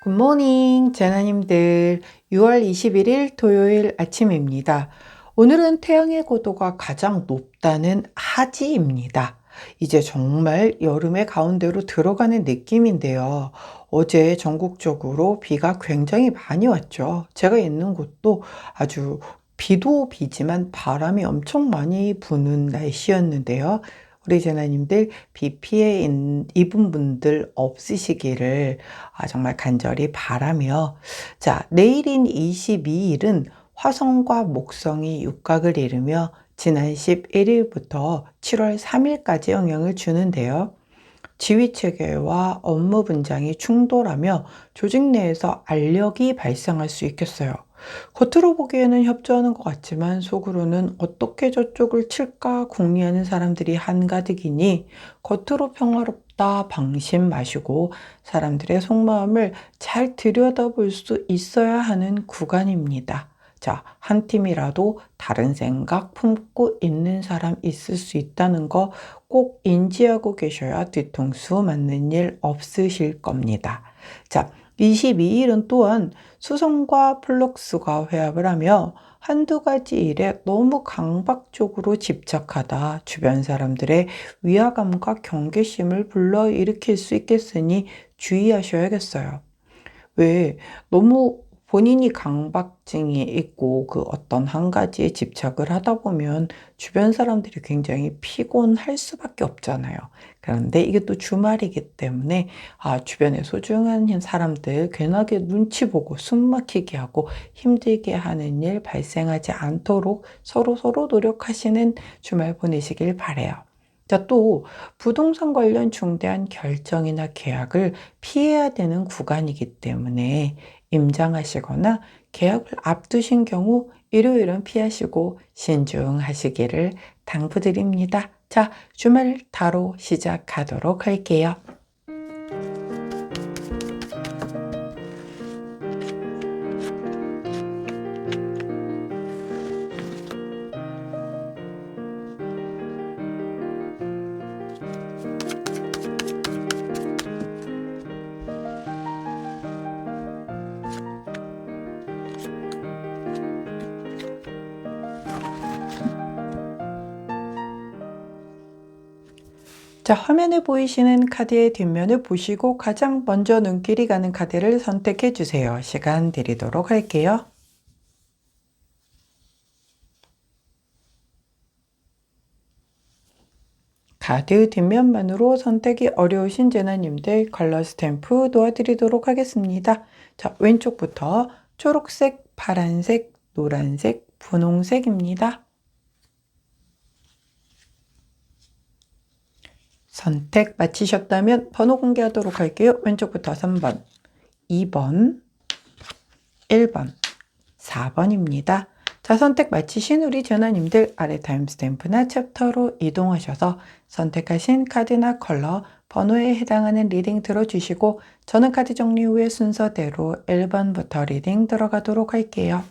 굿모닝, 재나님들. 6월 21일 토요일 아침입니다. 오늘은 태양의 고도가 가장 높다는 하지입니다. 이제 정말 여름의 가운데로 들어가는 느낌인데요. 어제 전국적으로 비가 굉장히 많이 왔죠. 제가 있는 곳도 아주 비도 비지만 바람이 엄청 많이 부는 날씨였는데요. 우리 재나님들 비 피해 입은 분들 없으시기를 정말 간절히 바라며, 자, 내일인 22일은 화성과 목성이 육각을 이루며 지난 11일부터 7월 3일까지 영향을 주는데요. 지휘체계와 업무 분장이 충돌하며 조직 내에서 알력이 발생할 수 있겠어요. 겉으로 보기에는 협조하는 것 같지만 속으로는 어떻게 저쪽을 칠까 궁리하는 사람들이 한가득이니 겉으로 평화롭다 방심 마시고 사람들의 속마음을 잘 들여다볼 수 있어야 하는 구간입니다. 자, 한 팀이라도 다른 생각 품고 있는 사람 있을 수 있다는 거 꼭 인지하고 계셔야 뒤통수 맞는 일 없으실 겁니다. 자, 22일은 또한 수성과 플럭스가 회합을 하며 한두 가지 일에 너무 강박적으로 집착하다 주변 사람들의 위화감과 경계심을 불러일으킬 수 있겠으니 주의하셔야겠어요. 왜 너무 본인이 강박증이 있고 그 어떤 한 가지에 집착을 하다 보면 주변 사람들이 굉장히 피곤할 수밖에 없잖아요. 그런데 이게 또 주말이기 때문에 주변에 소중한 사람들 괜하게 눈치 보고 숨 막히게 하고 힘들게 하는 일 발생하지 않도록 서로 노력하시는 주말 보내시길 바라요. 자, 또 부동산 관련 중대한 결정이나 계약을 피해야 되는 구간이기 때문에 임장하시거나 계약을 앞두신 경우 일요일은 피하시고 신중하시기를 당부드립니다. 자, 주말 타로 시작하도록 할게요. 자, 화면에 보이시는 카드의 뒷면을 보시고 가장 먼저 눈길이 가는 카드를 선택해 주세요. 시간 드리도록 할게요. 카드 뒷면만으로 선택이 어려우신 재나님들 컬러 스탬프 도와드리도록 하겠습니다. 자, 왼쪽부터 초록색, 파란색, 노란색, 분홍색입니다. 선택 마치셨다면 번호 공개하도록 할게요. 왼쪽부터 3번, 2번, 1번, 4번입니다. 자, 선택 마치신 우리 전화님들 아래 타임스탬프나 챕터로 이동하셔서 선택하신 카드나 컬러, 번호에 해당하는 리딩 들어주시고 저는 카드 정리 후에 순서대로 1번부터 리딩 들어가도록 할게요.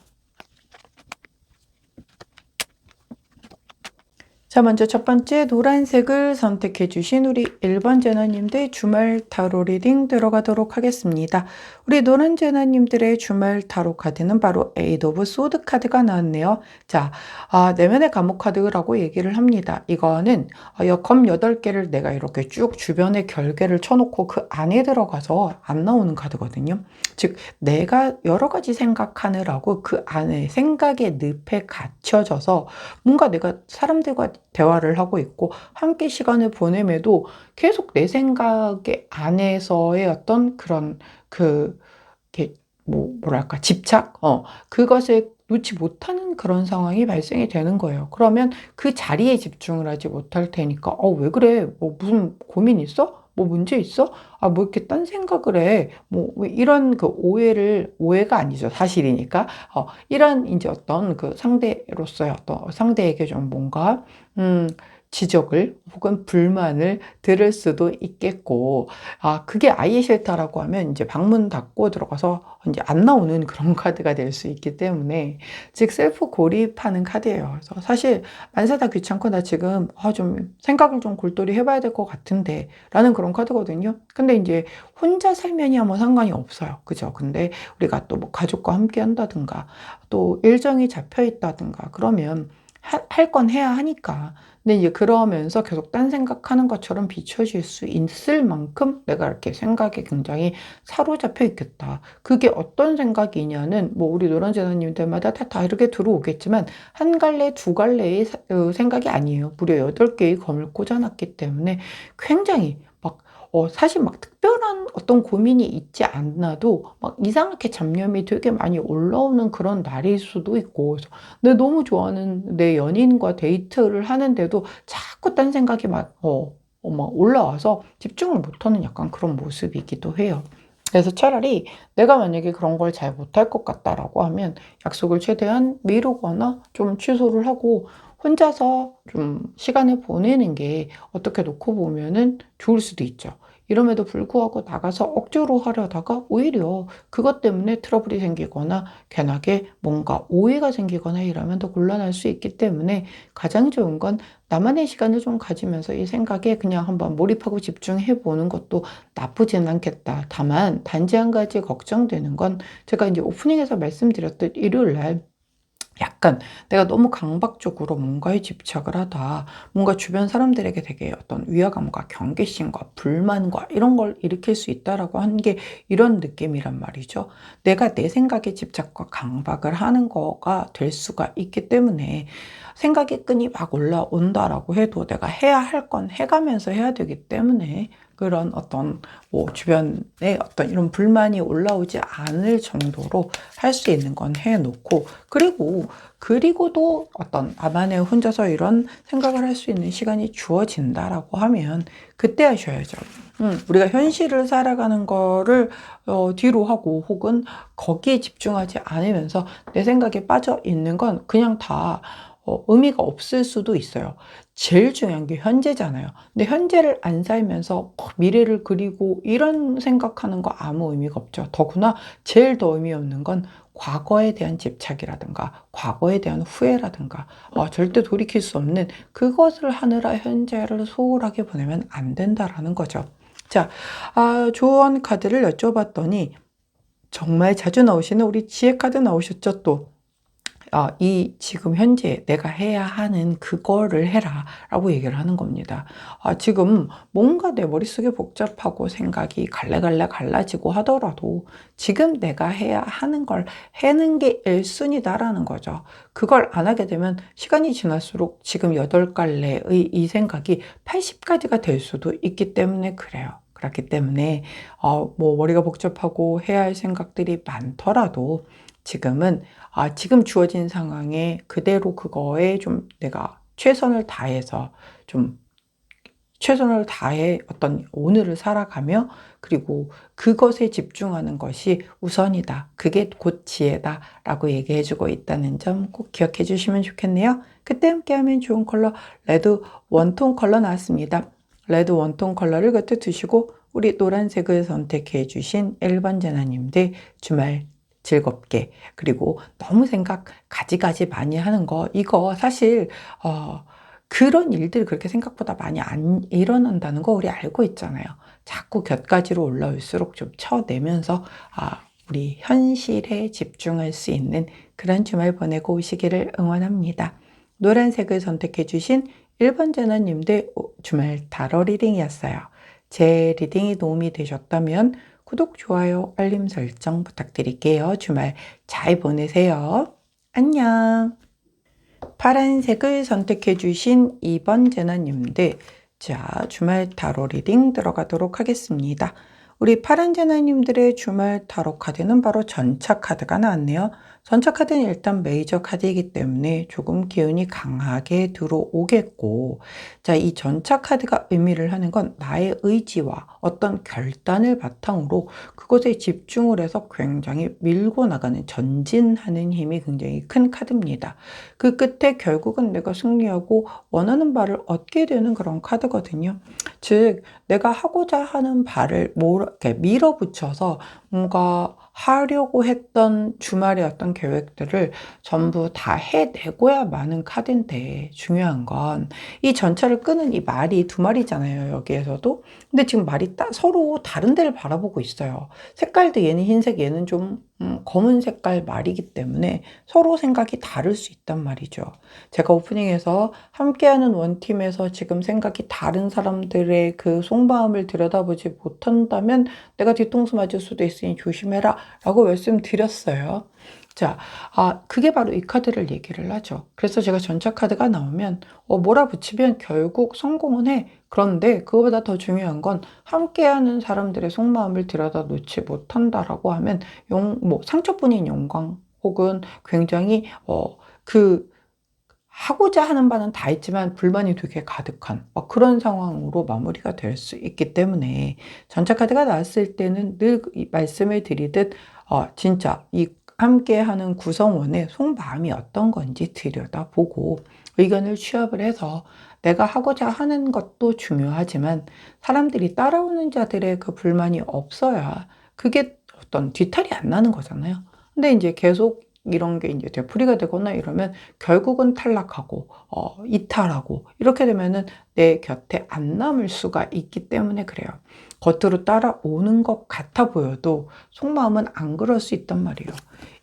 자, 먼저 첫 번째 노란색을 선택해 주신 우리 1번 제나님들 주말 타로 리딩 들어가도록 하겠습니다. 우리 노란 제나님들의 주말 타로 카드는 바로 에이드 오브 소드 카드가 나왔네요. 자, 내면의 감옥 카드라고 얘기를 합니다. 이거는 검 8개를 내가 이렇게 쭉 주변에 결계를 쳐놓고 그 안에 들어가서 안 나오는 카드거든요. 즉 내가 여러 가지 생각하느라고 그 안에 생각의 늪에 갇혀져서 뭔가 내가 사람들과 대화를 하고 있고 함께 시간을 보냄에도 계속 내 생각의 안에서의 어떤 그런 이렇게 뭐랄까 집착 그것을 놓지 못하는 그런 상황이 발생이 되는 거예요. 그러면 그 자리에 집중을 하지 못할 테니까 왜 그래? 뭐 무슨 고민 있어? 뭐 문제 있어? 뭐 이렇게 딴 생각을 해? 왜 이런 그 오해가 아니죠. 사실이니까. 이런 이제 어떤 그 상대로서의 어떤 상대에게 좀 뭔가, 지적을 혹은 불만을 들을 수도 있겠고, 그게 아예 싫다라고 하면 이제 방문 닫고 들어가서 이제 안 나오는 그런 카드가 될 수 있기 때문에, 즉 셀프 고립하는 카드예요. 그래서 사실 만사 다 귀찮고 나 지금 좀 생각을 좀 골똘히 해봐야 될 것 같은데 라는 그런 카드거든요. 근데 이제 혼자 살면야 뭐 상관이 없어요. 그죠? 근데 우리가 또 뭐 가족과 함께 한다든가 또 일정이 잡혀 있다든가 그러면 할 건 해야 하니까. 근데 이제 그러면서 계속 딴 생각하는 것처럼 비춰질 수 있을 만큼 내가 이렇게 생각에 굉장히 사로잡혀 있겠다. 그게 어떤 생각이냐는 뭐 우리 노란재단님들마다 다 이렇게 들어오겠지만 한 갈래 두 갈래의 생각이 아니에요. 무려 8개의 검을 꽂아놨기 때문에 굉장히 막 사실 막 특별한 어떤 고민이 있지 않아도 막 이상하게 잡념이 되게 많이 올라오는 그런 날일 수도 있고, 그래서 내 너무 좋아하는 내 연인과 데이트를 하는데도 자꾸 딴 생각이 막 올라와서 집중을 못하는 약간 그런 모습이기도 해요. 그래서 차라리 내가 만약에 그런 걸 잘 못할 것 같다라고 하면 약속을 최대한 미루거나 좀 취소를 하고 혼자서 좀 시간을 보내는 게 어떻게 놓고 보면은 좋을 수도 있죠. 이럼에도 불구하고 나가서 억지로 하려다가 오히려 그것 때문에 트러블이 생기거나 괜하게 뭔가 오해가 생기거나 이러면 더 곤란할 수 있기 때문에 가장 좋은 건 나만의 시간을 좀 가지면서 이 생각에 그냥 한번 몰입하고 집중해 보는 것도 나쁘진 않겠다. 다만 단지 한 가지 걱정되는 건 제가 이제 오프닝에서 말씀드렸듯 일요일 날 약간 내가 너무 강박적으로 뭔가에 집착을 하다 뭔가 주변 사람들에게 되게 어떤 위화감과 경계심과 불만과 이런 걸 일으킬 수 있다라고 한 게 이런 느낌이란 말이죠. 내가 내 생각에 집착과 강박을 하는 거가 될 수가 있기 때문에 생각의 끈이 막 올라온다라고 해도 내가 해야 할 건 해가면서 해야 되기 때문에 그런 어떤 뭐 주변에 어떤 이런 불만이 올라오지 않을 정도로 할 수 있는 건 해놓고, 그리고도 어떤 나만의 혼자서 이런 생각을 할 수 있는 시간이 주어진다라고 하면 그때 하셔야죠. 우리가 현실을 살아가는 거를 뒤로 하고 혹은 거기에 집중하지 않으면서 내 생각에 빠져 있는 건 그냥 다 의미가 없을 수도 있어요. 제일 중요한 게 현재잖아요. 근데 현재를 안 살면서 미래를 그리고 이런 생각하는 거 아무 의미가 없죠. 더구나 제일 더 의미 없는 건 과거에 대한 집착이라든가 과거에 대한 후회라든가 절대 돌이킬 수 없는 그것을 하느라 현재를 소홀하게 보내면 안 된다라는 거죠. 자, 조언 카드를 여쭤봤더니 정말 자주 나오시는 우리 지혜 카드 나오셨죠, 또. 이 지금 현재 내가 해야 하는 그거를 해라 라고 얘기를 하는 겁니다. 지금 뭔가 내 머릿속에 복잡하고 생각이 갈래갈래 갈라지고 하더라도 지금 내가 해야 하는 걸 해는 게 1순위다라는 거죠. 그걸 안 하게 되면 시간이 지날수록 지금 8갈래의 이 생각이 80가지가 될 수도 있기 때문에 그래요. 그렇기 때문에 뭐 머리가 복잡하고 해야 할 생각들이 많더라도 지금은 지금 주어진 상황에 그대로 그거에 좀 내가 최선을 다해서 좀 최선을 다해 어떤 오늘을 살아가며 그리고 그것에 집중하는 것이 우선이다. 그게 곧 지혜다. 라고 얘기해 주고 있다는 점 꼭 기억해 주시면 좋겠네요. 그때 함께하면 좋은 컬러 레드 원톤 컬러 나왔습니다. 레드 원톤 컬러를 곁에 두시고 우리 노란색을 선택해 주신 1번 제나님들 주말 즐겁게, 그리고 너무 생각 가지가지 많이 하는 거 이거 사실 그런 일들이 그렇게 생각보다 많이 안 일어난다는 거 우리 알고 있잖아요. 자꾸 곁가지로 올라올수록 좀 쳐내면서 우리 현실에 집중할 수 있는 그런 주말 보내고 오시기를 응원합니다. 노란색을 선택해 주신 1번 제너님들 주말 타로 리딩이었어요. 제 리딩이 도움이 되셨다면 구독, 좋아요, 알림 설정 부탁드릴게요. 주말 잘 보내세요. 안녕. 파란색을 선택해 주신 2번 제너님들, 자, 주말 타로 리딩 들어가도록 하겠습니다. 우리 파란제나님들의 주말 타로 카드는 바로 전차 카드가 나왔네요. 전차 카드는 일단 메이저 카드이기 때문에 조금 기운이 강하게 들어오겠고, 자, 이 전차 카드가 의미를 하는 건 나의 의지와 어떤 결단을 바탕으로 그것에 집중을 해서 굉장히 밀고 나가는, 전진하는 힘이 굉장히 큰 카드입니다. 그 끝에 결국은 내가 승리하고 원하는 바를 얻게 되는 그런 카드거든요. 즉, 내가 하고자 하는 바를 이렇게 밀어붙여서 뭔가 하려고 했던 주말의 어떤 계획들을 전부 다 해내고야 마는 카드인데, 중요한 건 이 전철을 끄는 이 말이 두 마리잖아요, 여기에서도. 근데 지금 말이 서로 다른 데를 바라보고 있어요. 색깔도 얘는 흰색, 얘는 좀 검은 색깔 말이기 때문에 서로 생각이 다를 수 있단 말이죠. 제가 오프닝에서 함께하는 원팀에서 지금 생각이 다른 사람들의 그 속마음을 들여다보지 못한다면 내가 뒤통수 맞을 수도 있으니 조심해라 라고 말씀드렸어요. 자, 그게 바로 이 카드를 얘기를 하죠. 그래서 제가 전차 카드가 나오면 몰아붙이면 결국 성공은 해. 그런데 그거보다 더 중요한 건 함께하는 사람들의 속마음을 들여다 놓지 못한다라고 하면 상처뿐인 영광 혹은 굉장히 그 하고자 하는 바는 다 있지만 불만이 되게 가득한 그런 상황으로 마무리가 될 수 있기 때문에 전차 카드가 나왔을 때는 늘 말씀을 드리듯 진짜 이 함께하는 구성원의 속마음이 어떤 건지 들여다보고 의견을 취합을 해서 내가 하고자 하는 것도 중요하지만 사람들이 따라오는 자들의 그 불만이 없어야 그게 어떤 뒤탈이 안 나는 거잖아요. 근데 이제 계속 이런 게 이제 되풀이가 되거나 이러면 결국은 탈락하고 이탈하고 이렇게 되면은 내 곁에 안 남을 수가 있기 때문에 그래요. 겉으로 따라오는 것 같아 보여도 속마음은 안 그럴 수 있단 말이에요.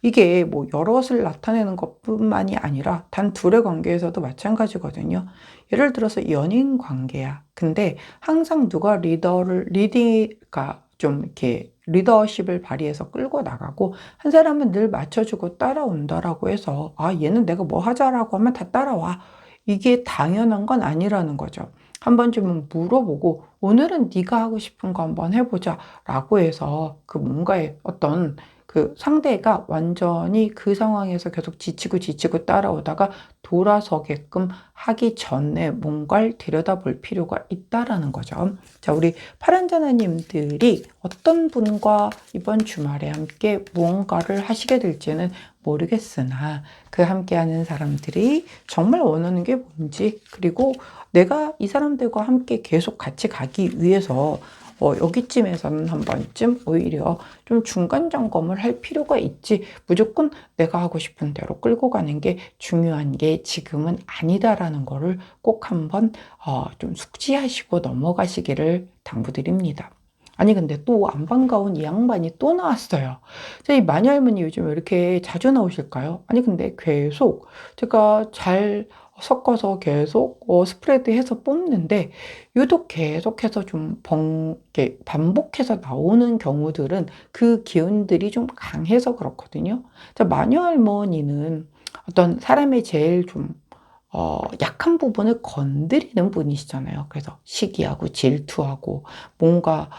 이게 뭐 여럿을 나타내는 것뿐만이 아니라 단 둘의 관계에서도 마찬가지거든요. 예를 들어서 연인 관계야. 근데 항상 누가 리디가 좀 이렇게 리더십을 발휘해서 끌고 나가고 한 사람은 늘 맞춰주고 따라온다라고 해서 얘는 내가 뭐 하자라고 하면 다 따라와. 이게 당연한 건 아니라는 거죠. 한 번쯤은 물어보고 오늘은 네가 하고 싶은 거 한번 해보자 라고 해서 그 뭔가의 어떤 그 상대가 완전히 그 상황에서 계속 지치고 따라오다가 돌아서게끔 하기 전에 뭔가를 들여다볼 필요가 있다라는 거죠. 자, 우리 파란자나님들이 어떤 분과 이번 주말에 함께 무언가를 하시게 될지는 모르겠으나 그 함께하는 사람들이 정말 원하는 게 뭔지, 그리고 내가 이 사람들과 함께 계속 같이 가기 위해서 여기쯤에서는 한 번쯤 오히려 좀 중간 점검을 할 필요가 있지, 무조건 내가 하고 싶은 대로 끌고 가는 게 중요한 게 지금은 아니다라는 거를 꼭 한번 좀 숙지하시고 넘어가시기를 당부드립니다. 아니 근데 또 안 반가운 이 양반이 또 나왔어요. 이 마녀 할머니 요즘 왜 이렇게 자주 나오실까요? 아니 근데 계속 제가 잘 섞어서 계속 스프레드해서 뽑는데 유독 계속해서 이렇게 반복해서 나오는 경우들은 그 기운들이 좀 강해서 그렇거든요. 자, 마녀 할머니는 어떤 사람의 제일 약한 부분을 건드리는 분이시잖아요. 그래서 시기하고 질투하고 뭔가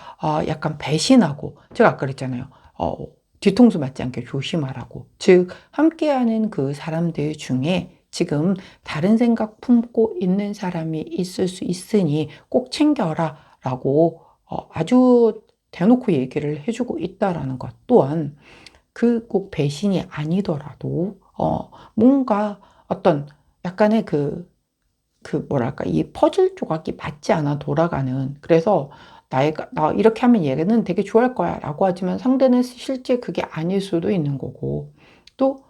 약간 배신하고, 제가 아까 그랬잖아요. 뒤통수 맞지 않게 조심하라고. 즉, 함께하는 그 사람들 중에 지금 다른 생각 품고 있는 사람이 있을 수 있으니 꼭 챙겨라 라고 아주 대놓고 얘기를 해주고 있다라는 것 또한 그 꼭 배신이 아니더라도 뭔가 어떤 약간의 뭐랄까, 이 퍼즐 조각이 맞지 않아 돌아가는, 그래서 나 이렇게 하면 얘는 되게 좋아할 거야 라고 하지만 상대는 실제 그게 아닐 수도 있는 거고, 또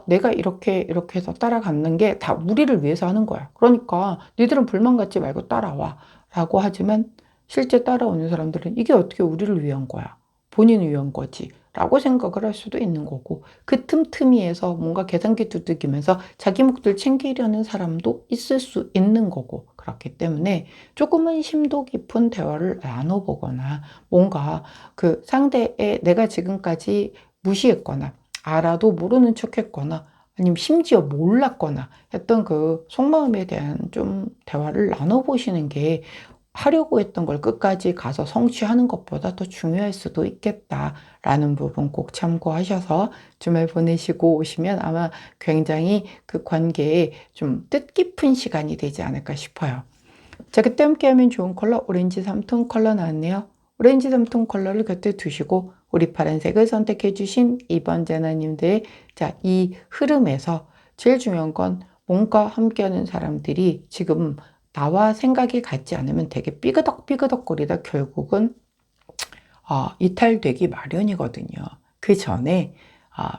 내가 이렇게 해서 따라가는 게 다 우리를 위해서 하는 거야. 그러니까 니들은 불만 갖지 말고 따라와 라고 하지만 실제 따라오는 사람들은 이게 어떻게 우리를 위한 거야. 본인을 위한 거지 라고 생각을 할 수도 있는 거고, 그 틈틈이에서 뭔가 계산기 두들기면서 자기 목들 챙기려는 사람도 있을 수 있는 거고, 그렇기 때문에 조금은 심도 깊은 대화를 나눠보거나 뭔가 그 상대의 내가 지금까지 무시했거나 알아도 모르는 척했거나 아니면 심지어 몰랐거나 했던 그 속마음에 대한 좀 대화를 나눠보시는 게 하려고 했던 걸 끝까지 가서 성취하는 것보다 더 중요할 수도 있겠다라는 부분 꼭 참고하셔서 주말 보내시고 오시면 아마 굉장히 그 관계에 좀 뜻깊은 시간이 되지 않을까 싶어요. 자, 그때 함께하면 좋은 컬러 오렌지 삼톤 컬러 나왔네요. 오렌지 삼톤 컬러를 곁에 두시고 우리 파란색을 선택해 주신 2번 제나님들, 자, 이 흐름에서 제일 중요한 건 뭔가 함께하는 사람들이 지금 나와 생각이 같지 않으면 되게 삐그덕삐그덕거리다 결국은 이탈되기 마련이거든요. 그 전에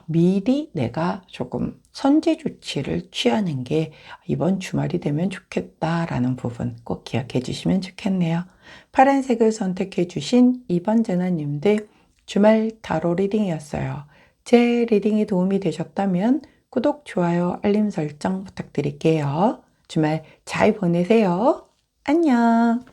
미리 내가 조금 선제 조치를 취하는 게 이번 주말이 되면 좋겠다라는 부분 꼭 기억해 주시면 좋겠네요. 파란색을 선택해 주신 2번 제나님들, 주말 타로 리딩이었어요. 제 리딩이 도움이 되셨다면 구독, 좋아요, 알림 설정 부탁드릴게요. 주말 잘 보내세요. 안녕.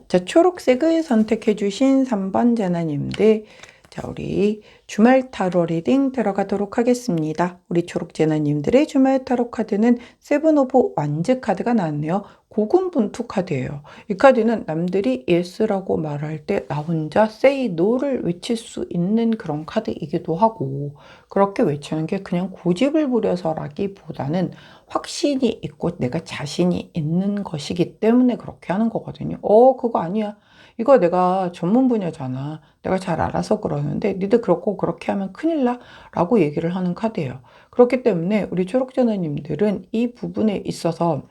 자, 초록색을 선택해 주신 3번 제나님들, 자, 우리 주말 타로 리딩 들어가도록 하겠습니다. 우리 초록 제나님들의 주말 타로 카드는 세븐 오브 완즈 카드가 나왔네요. 고군분투 카드예요. 이 카드는 남들이 yes라고 말할 때 나 혼자 say no를 외칠 수 있는 그런 카드이기도 하고, 그렇게 외치는 게 그냥 고집을 부려서라기보다는 확신이 있고 내가 자신이 있는 것이기 때문에 그렇게 하는 거거든요. 그거 아니야. 이거 내가 전문 분야잖아. 내가 잘 알아서 그러는데 니들 그렇고 그렇게 하면 큰일 나 라고 얘기를 하는 카드예요. 그렇기 때문에 우리 초록제나님들은 이 부분에 있어서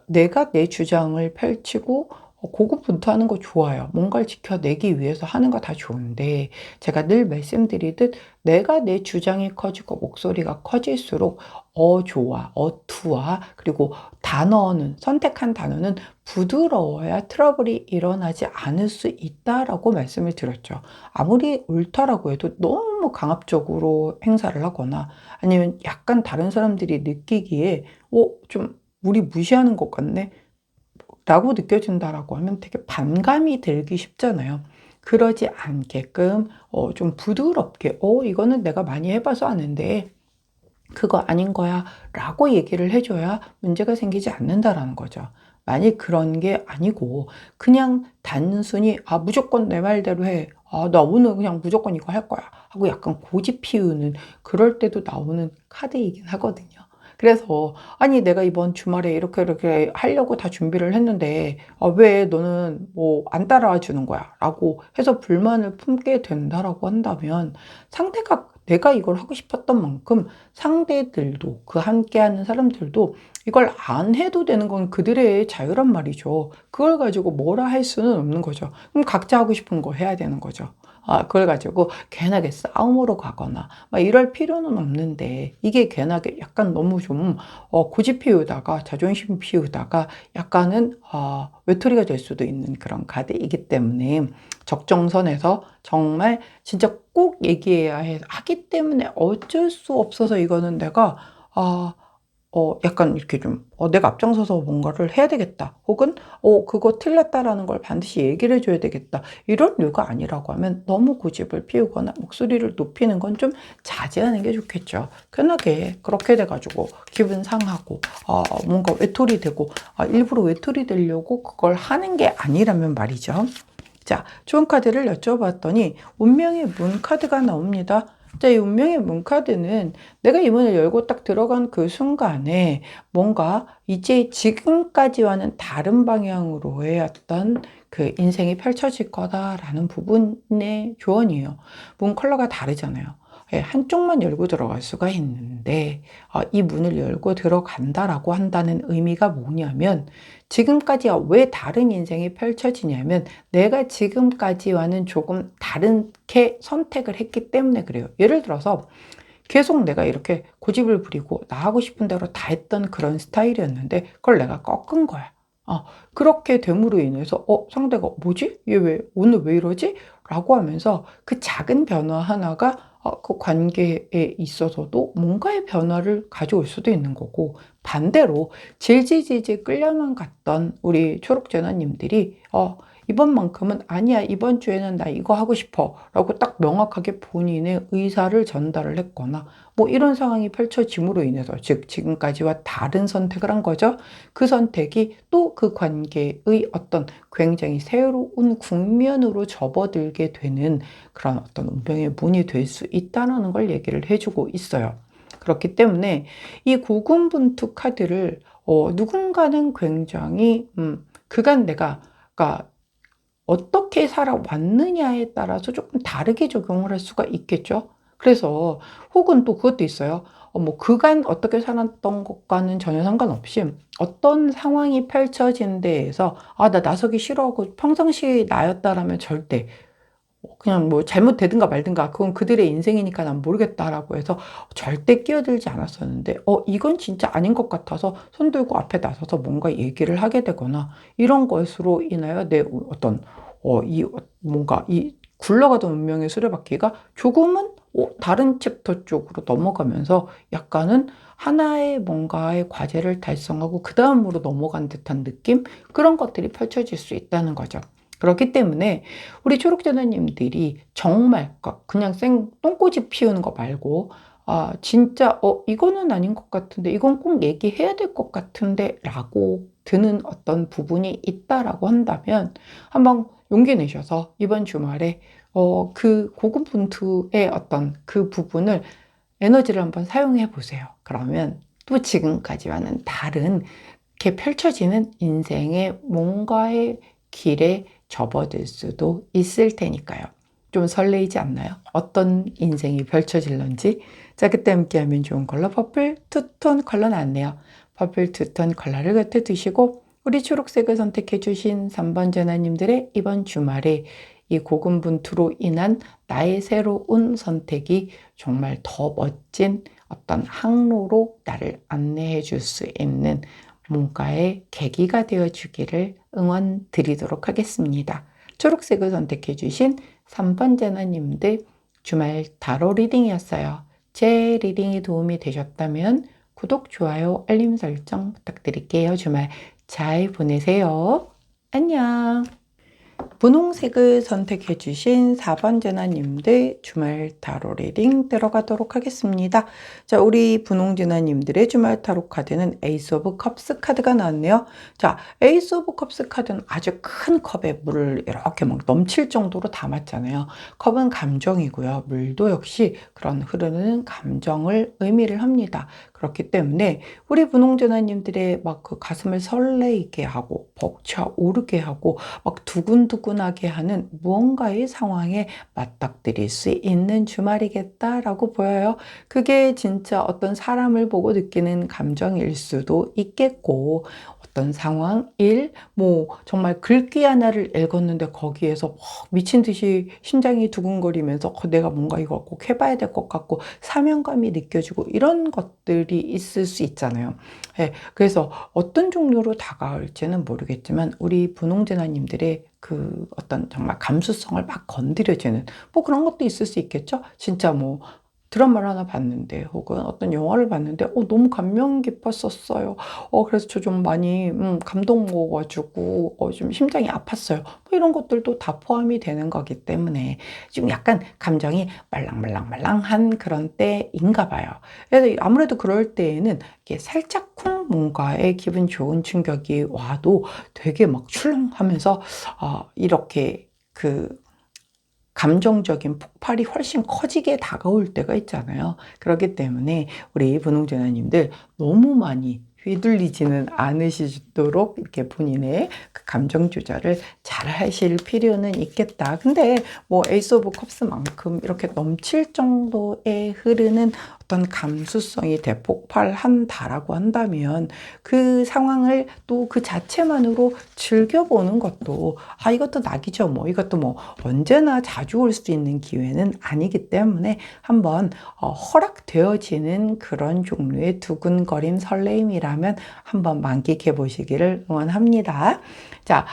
내가 내 주장을 펼치고 고군분투하는 거 좋아요. 뭔가를 지켜내기 위해서 하는 거 다 좋은데, 제가 늘 말씀드리듯 내가 내 주장이 커지고 목소리가 커질수록 어조와 어투와 그리고 단어는, 선택한 단어는 부드러워야 트러블이 일어나지 않을 수 있다라고 말씀을 드렸죠. 아무리 옳다라고 해도 너무 강압적으로 행사를 하거나 아니면 약간 다른 사람들이 느끼기에 좀 우리 무시하는 것 같네 라고 느껴진다라고 하면 되게 반감이 들기 쉽잖아요. 그러지 않게끔 좀 부드럽게 이거는 내가 많이 해봐서 아는데 그거 아닌 거야 라고 얘기를 해줘야 문제가 생기지 않는다라는 거죠. 만약 그런 게 아니고 그냥 단순히 무조건 내 말대로 해, 나 오늘 그냥 무조건 이거 할 거야 하고 약간 고집 피우는, 그럴 때도 나오는 카드이긴 하거든요. 그래서 아니 내가 이번 주말에 이렇게 하려고 다 준비를 했는데 왜 너는 뭐 안 따라와 주는 거야 라고 해서 불만을 품게 된다라고 한다면, 상대가 내가 이걸 하고 싶었던 만큼 상대들도, 그 함께하는 사람들도 이걸 안 해도 되는 건 그들의 자유란 말이죠. 그걸 가지고 뭐라 할 수는 없는 거죠. 그럼 각자 하고 싶은 거 해야 되는 거죠. 그걸 가지고 괜하게 싸움으로 가거나 막 이럴 필요는 없는데, 이게 괜하게 약간 너무 좀 고집 피우다가 자존심 피우다가 약간은 외톨이가 될 수도 있는 그런 카드이기 때문에 적정선에서 정말 진짜 꼭 얘기해야 하기 때문에 어쩔 수 없어서 이거는 내가 약간 이렇게 좀 내가 앞장서서 뭔가를 해야 되겠다, 혹은 그거 틀렸다라는 걸 반드시 얘기를 해줘야 되겠다, 이런 이유가 아니라고 하면 너무 고집을 피우거나 목소리를 높이는 건 좀 자제하는 게 좋겠죠. 편하게 그렇게 돼가지고 기분 상하고 뭔가 외톨이 되고 일부러 외톨이 되려고 그걸 하는 게 아니라면 말이죠. 자, 좋은 카드를 여쭤봤더니 운명의 문 카드가 나옵니다. 자, 이 운명의 문 카드는 내가 이 문을 열고 딱 들어간 그 순간에 뭔가 이제 지금까지와는 다른 방향으로 해왔던 그 인생이 펼쳐질 거다라는 부분의 조언이에요. 문 컬러가 다르잖아요. 한쪽만 열고 들어갈 수가 있는데 이 문을 열고 들어간다라고 한다는 의미가 뭐냐면, 지금까지와 왜 다른 인생이 펼쳐지냐면 내가 지금까지와는 조금 다르게 선택을 했기 때문에 그래요. 예를 들어서 계속 내가 이렇게 고집을 부리고 나 하고 싶은 대로 다 했던 그런 스타일이었는데 그걸 내가 꺾은 거야. 그렇게 됨으로 인해서 상대가 뭐지? 얘 오늘 왜 이러지? 라고 하면서 그 작은 변화 하나가 그 관계에 있어서도 뭔가의 변화를 가져올 수도 있는 거고, 반대로 질질질질 끌려만 갔던 우리 초록제나님들이 이번만큼은 아니야, 이번 주에는 나 이거 하고 싶어 라고 딱 명확하게 본인의 의사를 전달을 했거나 뭐 이런 상황이 펼쳐짐으로 인해서, 즉 지금까지와 다른 선택을 한 거죠. 그 선택이 또 그 관계의 어떤 굉장히 새로운 국면으로 접어들게 되는 그런 어떤 운명의 문이 될 수 있다는 걸 얘기를 해주고 있어요. 그렇기 때문에 이 고군분투 카드를 누군가는 굉장히 그간 내가, 그러니까 어떻게 살아왔느냐에 따라서 조금 다르게 적용을 할 수가 있겠죠. 그래서 혹은 또 그것도 있어요. 뭐 그간 어떻게 살았던 것과는 전혀 상관없이 어떤 상황이 펼쳐진 데에서 나 나서기 싫어하고 평상시 나였다라면 절대 그냥 뭐 잘못되든가 말든가 그건 그들의 인생이니까 난 모르겠다라고 해서 절대 끼어들지 않았었는데 이건 진짜 아닌 것 같아서 손 들고 앞에 나서서 뭔가 얘기를 하게 되거나 이런 것으로 인하여 내 어떤 뭔가 이 굴러가던 운명의 수레바퀴가 조금은 다른 챕터 쪽으로 넘어가면서 약간은 하나의 뭔가의 과제를 달성하고 그 다음으로 넘어간 듯한 느낌? 그런 것들이 펼쳐질 수 있다는 거죠. 그렇기 때문에 우리 초록재단님들이 정말 그냥 똥꼬집 피우는 거 말고 진짜 이거는 아닌 것 같은데 이건 꼭 얘기해야 될 것 같은데 라고 드는 어떤 부분이 있다라고 한다면 한번 용기 내셔서 이번 주말에 그 고군분투의 어떤 그 부분을 에너지를 한번 사용해 보세요. 그러면 또 지금까지와는 다른 이렇게 펼쳐지는 인생의 뭔가의 길에 접어들 수도 있을 테니까요. 좀 설레이지 않나요? 어떤 인생이 펼쳐질런지. 자, 그때 함께하면 좋은 컬러 퍼플 투톤 컬러 나왔네요. 퍼플 투톤 컬러를 곁에 두시고 우리 초록색을 선택해 주신 3번 전화님들의 이번 주말에 이 고군분투로 인한 나의 새로운 선택이 정말 더 멋진 어떤 항로로 나를 안내해 줄 수 있는 뭔가의 계기가 되어 주기를 응원 드리도록 하겠습니다. 초록색을 선택해 주신 3번 제나님들 주말 타로 리딩이었어요. 제 리딩이 도움이 되셨다면 구독, 좋아요, 알림 설정 부탁드릴게요. 주말 잘 보내세요. 안녕. 분홍색을 선택해 주신 4번 제나님들 주말 타로 리딩 들어가도록 하겠습니다. 자, 우리 분홍 제나님들의 주말 타로 카드는 에이스 오브 컵스 카드가 나왔네요. 자, 에이스 오브 컵스 카드는 아주 큰 컵에 물을 이렇게 막 넘칠 정도로 담았잖아요. 컵은 감정이고요. 물도 역시 그런 흐르는 감정을 의미를 합니다. 그렇기 때문에 우리 분홍 제나님들의 막 그 가슴을 설레이게 하고 벅차오르게 하고 막 두근두근하게 하는 무언가의 상황에 맞닥뜨릴 수 있는 주말이겠다라고 보여요. 그게 진짜 어떤 사람을 보고 느끼는 감정일 수도 있겠고 어떤 상황, 일, 뭐 정말 글귀 하나를 읽었는데 거기에서 미친 듯이 심장이 두근거리면서 내가 뭔가 이거 꼭 해봐야 될 것 같고 사명감이 느껴지고 이런 것들이 있을 수 있잖아요. 네, 그래서 어떤 종류로 다가올지는 모르겠지만 우리 분홍제나님들의 그 어떤 정말 감수성을 막 건드려지는 뭐 그런 것도 있을 수 있겠죠. 진짜 뭐 드라마를 하나 봤는데 혹은 어떤 영화를 봤는데 너무 감명 깊었었어요. 그래서 저 좀 많이 감동 먹어가지고 좀 심장이 아팠어요. 뭐 이런 것들도 다 포함이 되는 거기 때문에 지금 약간 감정이 말랑말랑말랑한 그런 때인가 봐요. 그래서 아무래도 그럴 때에는 이렇게 살짝쿵 뭔가의 기분 좋은 충격이 와도 되게 막 출렁하면서 이렇게 그 감정적인 폭발이 훨씬 커지게 다가올 때가 있잖아요. 그렇기 때문에 우리 분홍제나님들 너무 많이 휘둘리지는 않으시도록 이렇게 본인의 그 감정 조절을 잘 하실 필요는 있겠다. 근데 뭐 에이스 오브 컵스만큼 이렇게 넘칠 정도의 흐르는 어떤 감수성이 대폭발한다라고 한다면 그 상황을 또 그 자체만으로 즐겨보는 것도 이것도 낙이죠. 뭐 이것도 뭐 언제나 자주 올 수 있는 기회는 아니기 때문에 한번 허락되어지는 그런 종류의 두근거림 설레임이라면 있다면 한번 만끽해 보시기를 응원합니다. 자,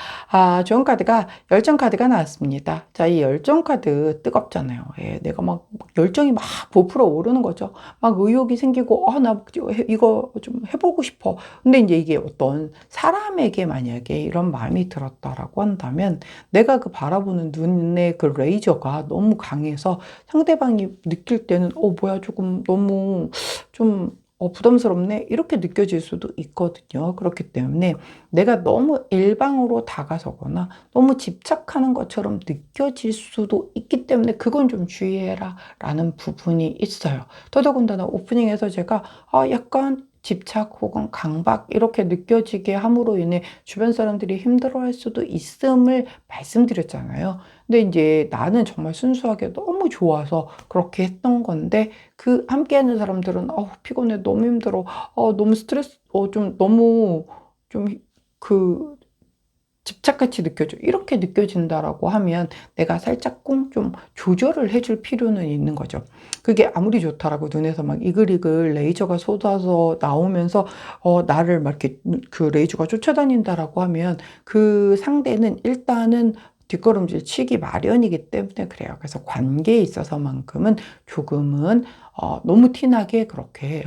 좋은 카드가 열정 카드가 나왔습니다. 자, 이 열정 카드 뜨겁잖아요. 예, 내가 막 열정이 막 부풀어 오르는 거죠. 막 의욕이 생기고, 나 이거 좀 해보고 싶어. 근데 이제 이게 어떤 사람에게 만약에 이런 마음이 들었다라고 한다면 내가 그 바라보는 눈의 그 레이저가 너무 강해서 상대방이 느낄 때는, 뭐야, 조금 너무 좀 부담스럽네? 이렇게 느껴질 수도 있거든요. 그렇기 때문에 내가 너무 일방으로 다가서거나 너무 집착하는 것처럼 느껴질 수도 있기 때문에 그건 좀 주의해라 라는 부분이 있어요. 더더군다나 오프닝에서 제가 약간 집착 혹은 강박 이렇게 느껴지게 함으로 인해 주변 사람들이 힘들어할 수도 있음을 말씀드렸잖아요. 근데 이제 나는 정말 순수하게 너무 좋아서 그렇게 했던 건데 그 함께하는 사람들은 피곤해, 너무 힘들어, 너무 스트레스, 좀 너무 좀 그 집착같이 느껴져. 이렇게 느껴진다라고 하면 내가 살짝쿵 좀 조절을 해줄 필요는 있는 거죠. 그게 아무리 좋다라고 눈에서 막 이글이글 레이저가 쏟아서 나오면서 나를 막 이렇게 그 레이저가 쫓아다닌다라고 하면 그 상대는 일단은 뒷걸음질 치기 마련이기 때문에 그래요. 그래서 관계에 있어서만큼은 조금은 너무 티나게 그렇게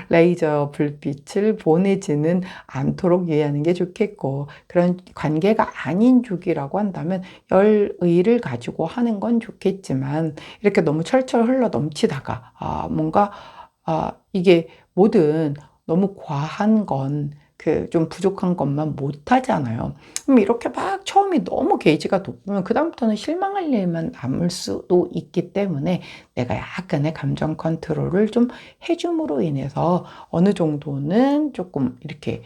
레이저 불빛을 보내지는 않도록 유의하는 게 좋겠고, 그런 관계가 아닌 쪽이라고 한다면 열의를 가지고 하는 건 좋겠지만 이렇게 너무 철철 흘러 넘치다가 뭔가 이게 뭐든 너무 과한 건 그 좀 부족한 것만 못 하잖아요. 그럼 이렇게 막 처음이 너무 게이지가 높으면 그다음부터는 실망할 일만 남을 수도 있기 때문에 내가 약간의 감정 컨트롤을 좀 해줌으로 인해서 어느 정도는 조금 이렇게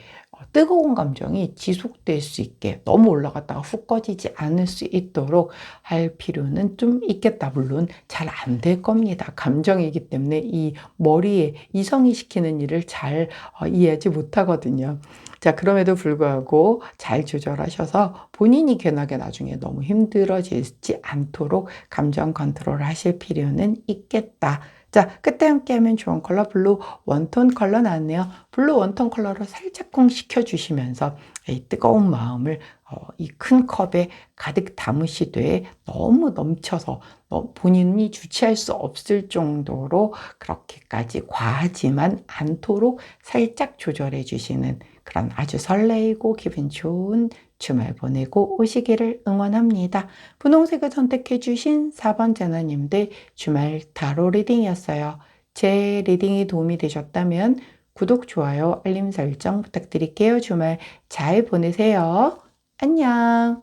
뜨거운 감정이 지속될 수 있게 너무 올라갔다가 훅 꺼지지 않을 수 있도록 할 필요는 좀 있겠다. 물론 잘 안 될 겁니다. 감정이기 때문에 이 머리에 이성이 시키는 일을 잘 이해하지 못하거든요. 자, 그럼에도 불구하고 잘 조절하셔서 본인이 괜하게 나중에 너무 힘들어지지 않도록 감정 컨트롤 하실 필요는 있겠다. 자, 그때 함께하면 좋은 컬러 블루 원톤 컬러 나왔네요. 블루 원톤 컬러로 살짝쿵 식혀주시면서 이 뜨거운 마음을 이 큰 컵에 가득 담으시되 너무 넘쳐서 본인이 주체할 수 없을 정도로 그렇게까지 과하지만 않도록 살짝 조절해 주시는 그런 아주 설레이고 기분 좋은 주말 보내고 오시기를 응원합니다. 분홍색을 선택해 주신 4번 제나님들 주말 타로 리딩이었어요. 제 리딩이 도움이 되셨다면 구독, 좋아요, 알림 설정 부탁드릴게요. 주말 잘 보내세요. 안녕.